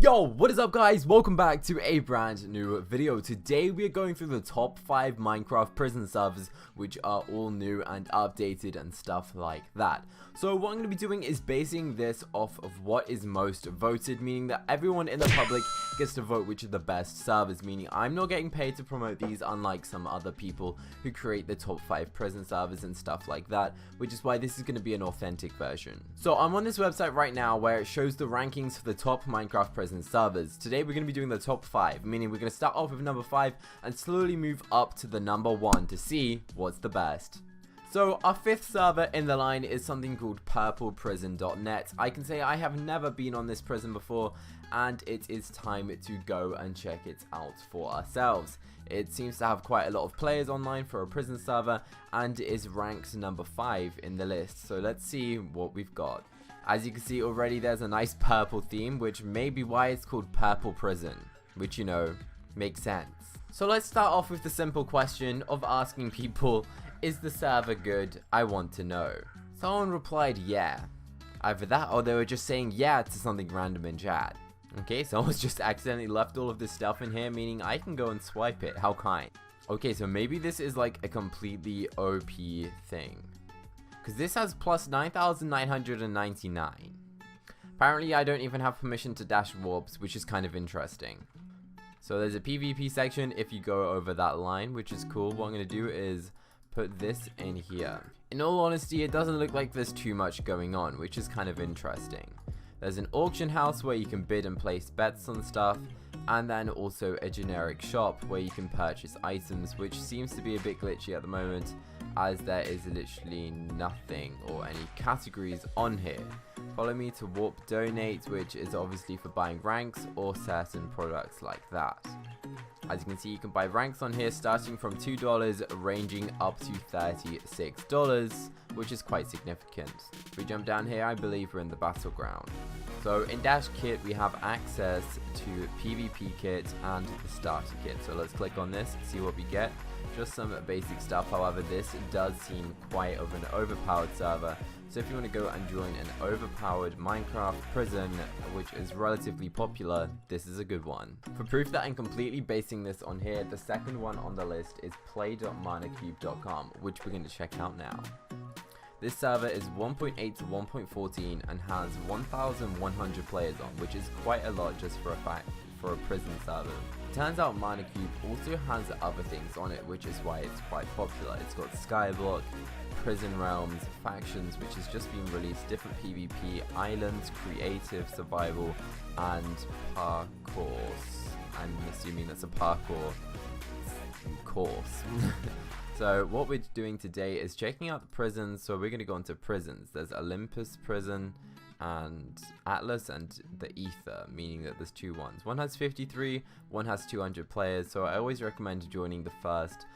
Yo, what is up guys? Welcome back to a brand new video. Today we are going through the top 5 Minecraft prison servers which are all new and updated and stuff like that. So what I'm going to be doing is basing this off of what is most voted, meaning that everyone in the public gets to vote which are the best servers, meaning I'm not getting paid to promote these unlike some other people who create the top 5 prison servers and stuff like that, which is why this is going to be an authentic version. So I'm on this website right now where it shows the rankings for the top Minecraft prison servers. Today we're going to be doing the top 5, meaning we're going to start off with number 5 and slowly move up to the number 1 to see what's the best. So our 5th server in the line is something called purpleprison.net. I can say I have never been on this prison before, and it is time to go and check it out for ourselves. It seems to have quite a lot of players online for a prison server, and it is ranked number 5 in the list. So let's see what we've got. As you can see already, there's a nice purple theme, which may be why it's called Purple Prison, which, you know, makes sense. So let's start off with the simple question of asking people, is the server good? I want to know. Someone replied yeah. Either that or they were just saying yeah to something random in chat. Okay, someone's just accidentally left all of this stuff in here, meaning I can go and swipe it. How kind. Okay, so maybe this is like a completely OP thing. Because this has plus 9,999. Apparently I don't even have permission to dash warps, which is kind of interesting. So there's a PvP section if you go over that line, which is cool. What I'm going to do is put this in here. In all honesty, it doesn't look like there's too much going on, which is kind of interesting. There's an auction house where you can bid and place bets on stuff, and then also a generic shop where you can purchase items, which seems to be a bit glitchy at the moment, as there is literally nothing or any categories on here. Follow me to warp donate, which is obviously for buying ranks or certain products like that. As you can see, you can buy ranks on here starting from $2 ranging up to $36, which is quite significant. If we jump down here, I believe we're in the battleground. So in Dash Kit, we have access to PvP kit and the starter kit. So let's click on this, see what we get. Just some basic stuff. However, this does seem quite of an overpowered server. So if you want to go and join an overpowered Minecraft prison, which is relatively popular, this is a good one. For proof that I'm completely basing this on here, the second one on the list is play.manacube.com, which we're going to check out now. This server is 1.8 to 1.14 and has 1,100 players on, which is quite a lot just for a prison server. Turns out Manacube also has other things on it, which is why it's quite popular. It's got Skyblock, Prison Realms, Factions, which has just been released, different PvP, Islands, Creative, Survival, and Parcours. I'm assuming that's a parkour course. So what we're doing today is checking out the prisons. So we're going to go into prisons. There's Olympus Prison and Atlas and the Ether, meaning that there's two ones. One has 53, one has 200 players. So I always recommend joining the first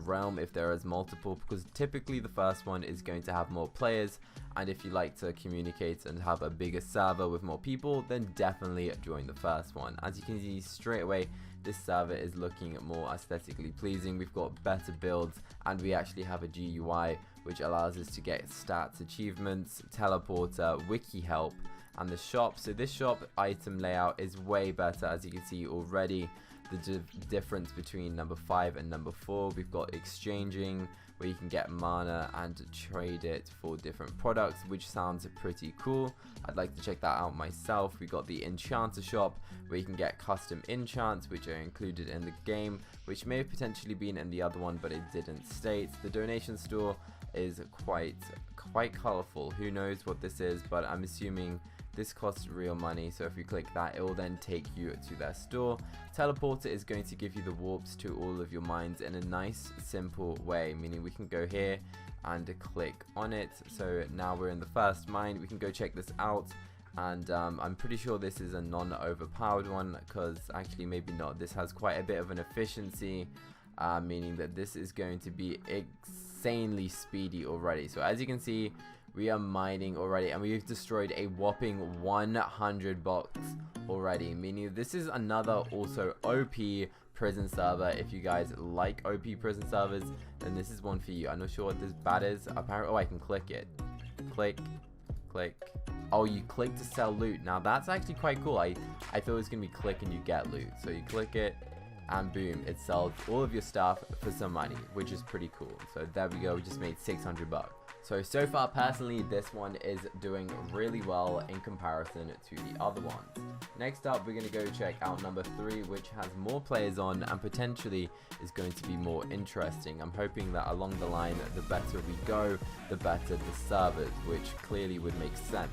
realm if there is multiple, because typically the first one is going to have more players, and if you like to communicate and have a bigger server with more people, then definitely join the first one. As you can see straight away, this server is looking more aesthetically pleasing. We've got better builds, and we actually have a GUI which allows us to get stats, achievements, teleporter, wiki help, and the shop. So this shop item layout is way better, as you can see already. The difference between number 5 and number 4, we've got exchanging, where you can get mana and trade it for different products, which sounds pretty cool. I'd like to check that out myself. We got the enchanter shop, where you can get custom enchants, which are included in the game, which may have potentially been in the other one, but it didn't state. The donation store is quite colorful. Who knows what this is, but I'm assuming this costs real money. So if you click that, it will then take you to their store. Teleporter is going to give you the warps to all of your mines in a nice simple way, meaning we can go here and click on it. So now we're in the first mine. We can go check this out, and I'm pretty sure this is a non-overpowered one, because actually maybe not. This has quite a bit of an efficiency, meaning that this is going to be insanely speedy already. So as you can see, we are mining already, and we've destroyed a whopping 100 blocks already, meaning this is another also OP prison server. If you guys like OP prison servers, then this is one for you. I'm not sure what this bat is. Apparently, oh, I can click it. Click click. Oh, you click to sell loot. Now that's actually quite cool. I thought it was gonna be click and you get loot. So you click it and boom, it sells all of your stuff for some money, which is pretty cool. So there we go, we just made 600 bucks. So far personally, this one is doing really well in comparison to the other ones. Next up, we're going to go check out number 3, which has more players on and potentially is going to be more interesting. I'm hoping that along the line, the better we go, the better the servers, which clearly would make sense.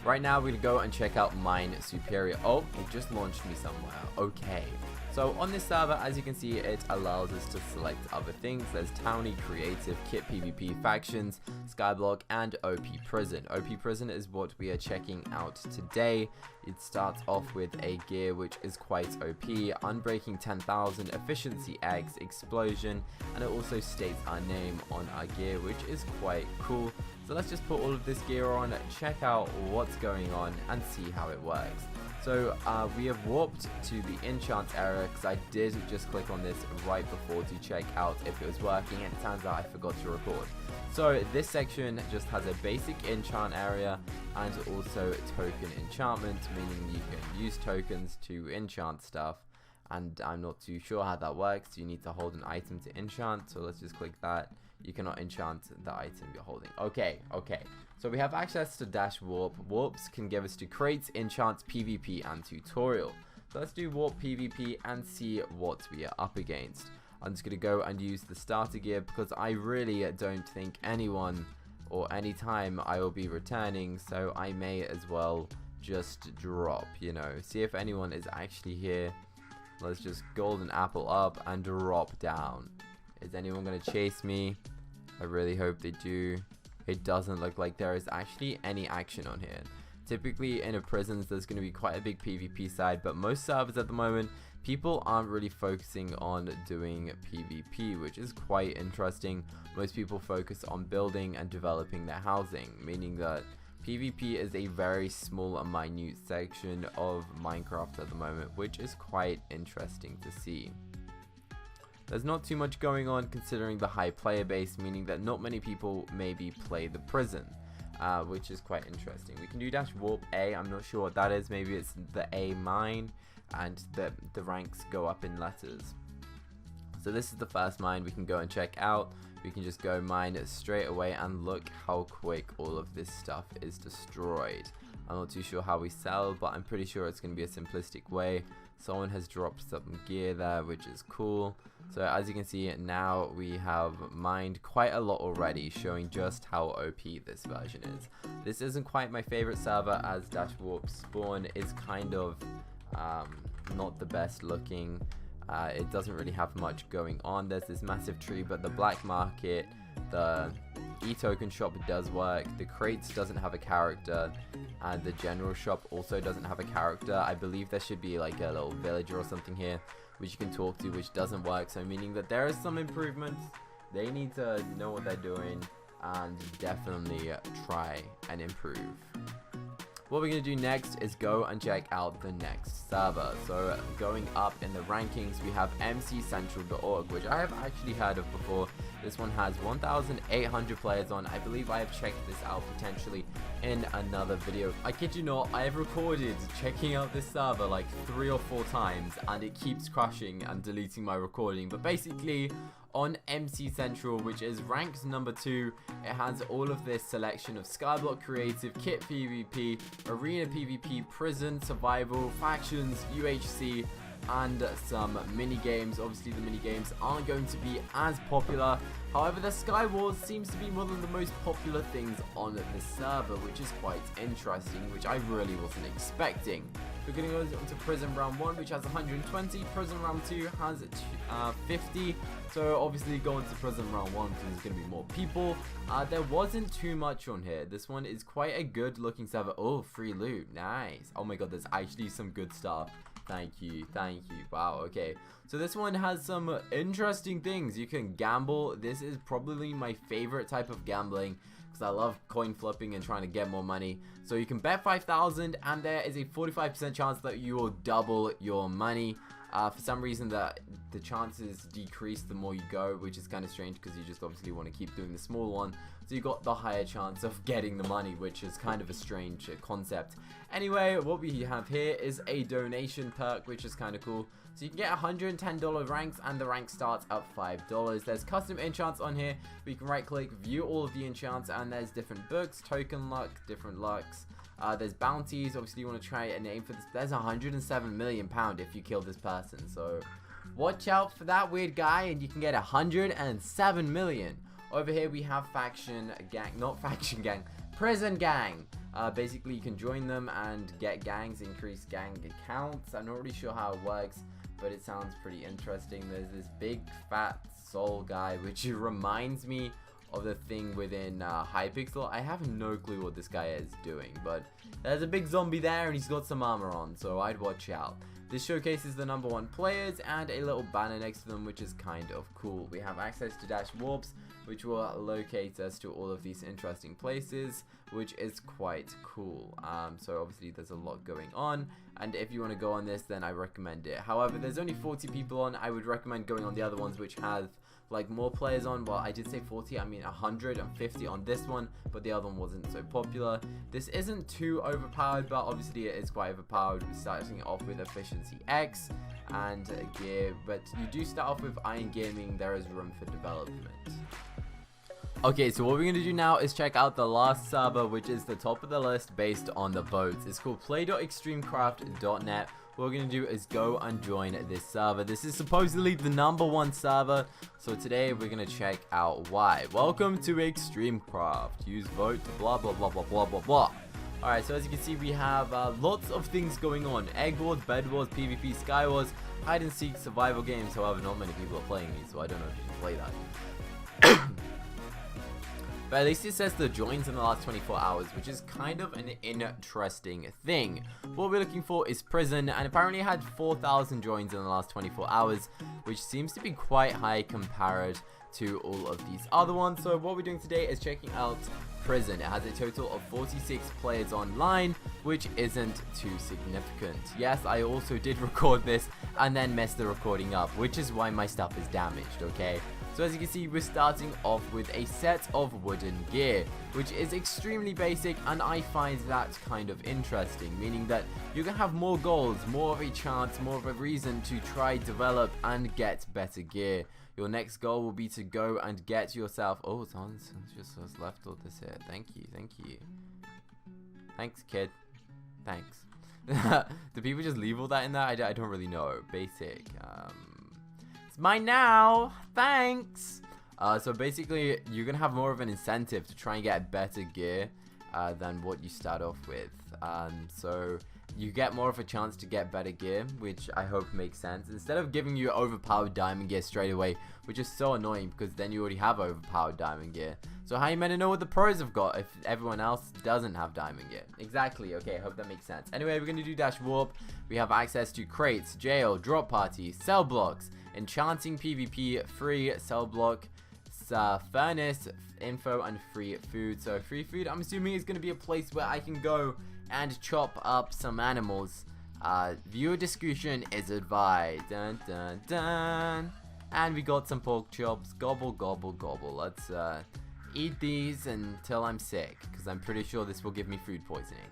Right now, we're going to go and check out Mine Superior. Oh, it just launched me somewhere. Okay. So on this server, as you can see, it allows us to select other things. There's Townie, Creative, Kit PvP, Factions, Skyblock, and OP Prison. OP Prison is what we are checking out today. It starts off with a gear which is quite OP, Unbreaking 10,000, Efficiency X, Explosion, and it also states our name on our gear, which is quite cool. So let's just put all of this gear on, check out what's going on, and see how it works. So we have warped to the enchant area because I did just click on this right before to check out if it was working, and it turns out I forgot to record. So this section just has a basic enchant area and also token enchantment, meaning you can use tokens to enchant stuff, and I'm not too sure how that works. You need to hold an item to enchant, so let's just click that. You cannot enchant the item you're holding. Okay. So we have access to dash warp. Warps can give us to crates, enchants, PvP, and tutorial. So let's do warp PvP and see what we are up against. I'm just going to go and use the starter gear because I really don't think anyone or any time I will be returning, so I may as well just drop, see if anyone is actually here. Let's just golden apple up and drop down. Is anyone going to chase me? I really hope they do. It doesn't look like there is actually any action on here. Typically in a prisons there's going to be quite a big PvP side, but most servers at the moment, people aren't really focusing on doing PvP, which is quite interesting. Most people focus on building and developing their housing, meaning that PvP is a very small and minute section of Minecraft at the moment, which is quite interesting to see. There's not too much going on considering the high player base, meaning that not many people maybe play the prison, which is quite interesting. We can do dash warp A, I'm not sure what that is, maybe it's the A mine, and the ranks go up in letters. So this is the first mine we can go and check out. We can just go mine it straight away and look how quick all of this stuff is destroyed. I'm not too sure how we sell, but I'm pretty sure it's going to be a simplistic way. Someone has dropped some gear there, which is cool. So as you can see, now we have mined quite a lot already, showing just how OP this version is. This isn't quite my favorite server, as dash warp spawn is kind of not the best looking. It doesn't really have much going on. There's this massive tree, but the black market, the e-token shop does work. The crates doesn't have a character, and the general shop also doesn't have a character. I believe there should be like a little villager or something here which you can talk to, which doesn't work, so meaning that there is some improvements. They need to know what they're doing and definitely try and improve. What we're going to do next is go and check out the next server. So going up in the rankings, we have mccentral.org, which I have actually heard of before. This one has 1,800 players on. I believe I have checked this out potentially in another video. I kid you not, I have recorded checking out this server like 3 or 4 times, and it keeps crashing and deleting my recording. But basically, on MC Central, which is ranked number 2, it has all of this selection of Skyblock Creative, Kit PvP, Arena PvP, Prison, Survival, Factions, UHC, and some mini games. Obviously the mini games aren't going to be as popular, however the Sky Wars seems to be one of the most popular things on the server, which is quite interesting, which I really wasn't expecting. We're going to go into Prison Round 1, which has 120, Prison Round 2 has 50, so obviously going to Prison Round 1 because there's going to be more people. There wasn't too much on here. This one is quite a good looking server. Oh, free loot, nice. Oh my god, there's actually some good stuff. Thank you. Wow, okay. So this one has some interesting things. You can gamble. This is probably my favorite type of gambling because I love coin flipping and trying to get more money. So you can bet 5,000 and there is a 45% chance that you will double your money. For some reason the chances decrease the more you go, which is kind of strange because you just obviously want to keep doing the small one, so you got the higher chance of getting the money, which is kind of a strange concept. Anyway, what we have here is a donation perk, which is kind of cool. So you can get $110 ranks, and the rank starts at $5. There's custom enchants on here. We can right click, view all of the enchants, and there's different books, token luck, different lucks. There's bounties. Obviously you want to try and aim for this. There's £107 million if you kill this person, so watch out for that weird guy, and you can get 107 million. Over here we have faction gang, not faction gang, prison gang. Basically you can join them and get gangs, increase gang accounts. I'm not really sure how it works, but it sounds pretty interesting. There's this big fat soul guy, which reminds me of the thing within Hypixel. I have no clue what this guy is doing, but there's a big zombie there and he's got some armor on, so I'd watch out. This showcases the #1 players and a little banner next to them, which is kind of cool. We have access to dash warps, which will locate us to all of these interesting places, which is quite cool. So obviously there's a lot going on, and if you want to go on this, then I recommend it. However, there's only 40 people on. I would recommend going on the other ones which have like more players on. Well, I did say 40, I mean 150 on this one, but the other one wasn't so popular. This isn't too overpowered, but obviously it is quite overpowered. We're starting off with efficiency X and gear, but you do start off with iron gaming. There is room for development. Okay, so what we're going to do now is check out the last server, which is the top of the list based on the votes. It's called play.extremecraft.net. What we're going to do is go and join this server. This is supposedly the #1 server, so today we're going to check out why. Welcome to Extremecraft. Use vote, blah, blah, blah, blah, blah, blah, blah. Alright, so as you can see, we have lots of things going on. Egg wars, bed wars, PvP, sky wars, hide and seek, survival games. However, not many people are playing these, so I don't know if you can play that. But at least it says the joins in the last 24 hours, which is kind of an interesting thing. What we're looking for is prison, and apparently it had 4,000 joins in the last 24 hours, which seems to be quite high compared to all of these other ones. So what we're doing today is checking out prison. It has a total of 46 players online, which isn't too significant. Yes, I also did record this and then messed the recording up, which is why my stuff is damaged, okay? So as you can see, we're starting off with a set of wooden gear, which is extremely basic, and I find that kind of interesting, meaning that you're going to have more goals, more of a chance, more of a reason to try, develop, and get better gear. Your next goal will be to go and get yourself... Oh, someone's just left all this here. Thank you, thank you. Thanks, kid. Thanks. Do people just leave all that in there? I don't really know. Basic. It's mine now. Thanks. So basically, you're gonna have more of an incentive to try and get better gear than what you start off with. So you get more of a chance to get better gear, which I hope makes sense. Instead of giving you overpowered diamond gear straight away, which is so annoying because then you already have overpowered diamond gear. So how are you meant to know what the pros have got if everyone else doesn't have diamond gear? Exactly. Okay, I hope that makes sense. Anyway, we're gonna do dash warp. We have access to crates, jail, drop parties, cell blocks, enchanting PvP, free cell block, furnace, info, and free food. So free food, I'm assuming, is going to be a place where I can go and chop up some animals. Viewer discretion is advised. Dun, dun, dun. And we got some pork chops. Gobble, gobble, gobble. Let's eat these until I'm sick, because I'm pretty sure this will give me food poisoning.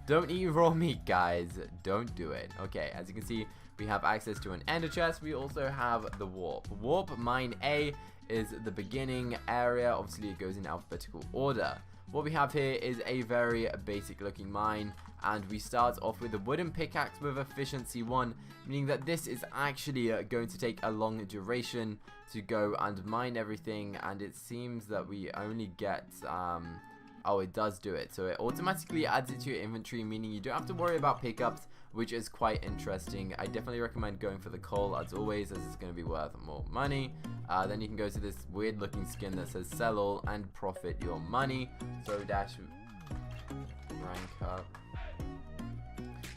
Don't eat raw meat, guys. Don't do it. Okay, as you can see, we have access to an ender chest. We also have the warp. Warp mine A is the beginning area. Obviously, it goes in alphabetical order. What we have here is a very basic looking mine, and we start off with a wooden pickaxe with efficiency 1, meaning that this is actually going to take a long duration to go and mine everything, and it seems that we only get oh, it does do it. So it automatically adds it to your inventory, meaning you don't have to worry about pickups, which is quite interesting. I definitely recommend going for the coal as always, as it's going to be worth more money. Then you can go to this weird looking skin that says sell all and profit your money. So dash rank up.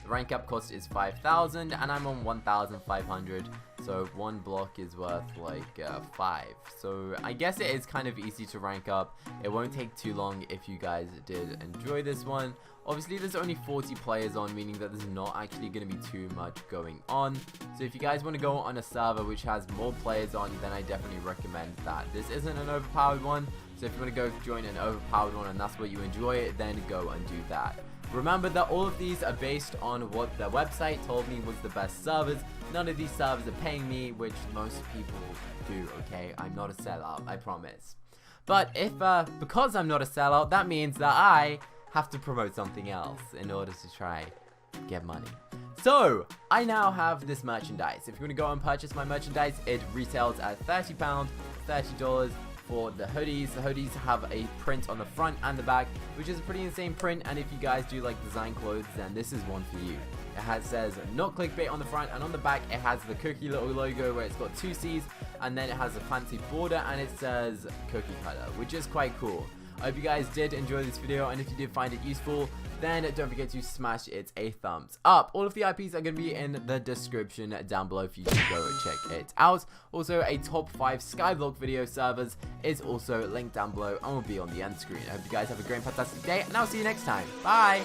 The rank up cost is 5,000 and I'm on 1,500. So one block is worth like 5. So I guess it is kind of easy to rank up. It won't take too long if you guys did enjoy this one. Obviously there's only 40 players on, meaning that there's not actually going to be too much going on. So if you guys want to go on a server which has more players on, then I definitely recommend that. This isn't an overpowered one, so if you want to go join an overpowered one and that's what you enjoy, then go and do that. Remember that all of these are based on what the website told me was the best servers. None of these servers are paying me, which most people do, okay? I'm not a sellout, I promise. But if, because I'm not a sellout, that means that I have to promote something else in order to try get money. So I now have this merchandise. If you want to go and purchase my merchandise, it retails at £30, $30 for the hoodies. The hoodies have a print on the front and the back, which is a pretty insane print, and if you guys do like design clothes, then this is one for you. It says not clickbait on the front, and on the back it has the cookie little logo where it's got 2 C's, and then it has a fancy border and it says cookie cutter, which is quite cool. I hope you guys did enjoy this video, and if you did find it useful, then don't forget to smash it a thumbs up. All of the IPs are going to be in the description down below for you to go and check it out. Also, a top 5 Skyblock video servers is also linked down below and will be on the end screen. I hope you guys have a great and fantastic day, and I'll see you next time. Bye!